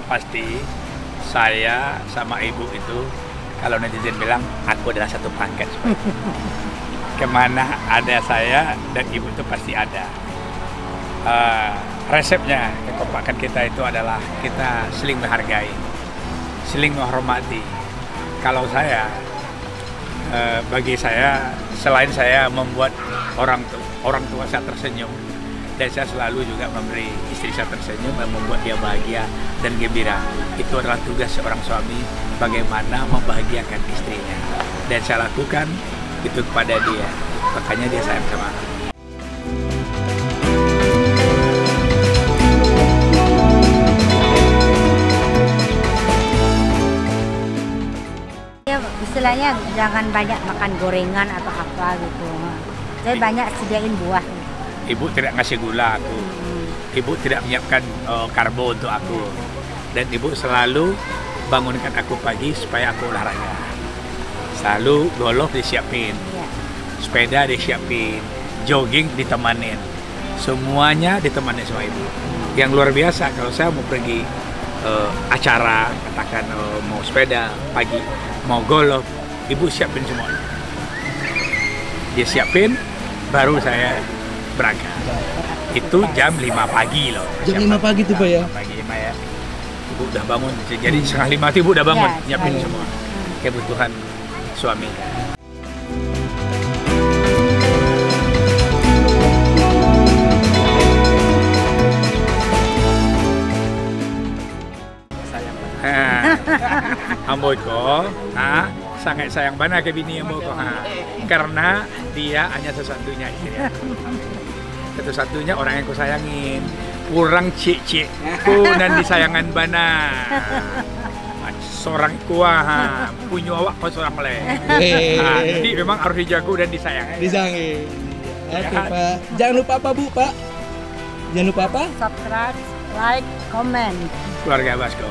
pasti saya sama ibu itu, kalau netizen bilang aku adalah satu paket. Kemana ada saya dan ibu itu pasti ada. Resepnya kekompakan kita itu adalah kita saling menghargai, saling menghormati. Kalau saya, bagi saya, selain saya membuat orang tua saya tersenyum, dan saya selalu juga memberi istri saya tersenyum dan membuat dia bahagia dan gembira. Itu adalah tugas seorang suami, bagaimana membahagiakan istrinya. Dan saya lakukan itu kepada dia, makanya dia sayang sama aku. Ya, istilahnya jangan banyak makan gorengan atau apa gitu. Saya banyak sediain buah. Ibu tidak ngasih gula aku, ibu tidak menyiapkan karbo untuk aku, dan ibu selalu bangunkan aku pagi supaya aku olahraga. Selalu golf disiapin, sepeda disiapin, jogging ditemanin, semuanya ditemani sama ibu. Yang luar biasa kalau saya mau pergi acara, katakan mau sepeda pagi, mau golf, ibu siapin semuanya. Dia siapin, baru saya berangkat. Itu jam 5 pagi loh. Jam 5 pagi tuh Pak ya? Pagi 5 ya. Ibu udah bangun, jadi setengah 5 ibu udah bangun, Ya, nyiapin semua kebutuhan suami. Ambo ko, sangat sayang banget ke bini ambo ko, karena dia hanya satu-satunya istri aku. Satu-satunya orang yang ku sayangin, kurang cik-cik ku dan disayangan bana. Seorang kuah, punya awak kau seorang le. Jadi memang harus dijaga dan disayang. Disayang. Oke Pak. Jangan lupa apa Bu Pak? Jangan lupa apa? Subscribe, like, comment. Keluarga Basko.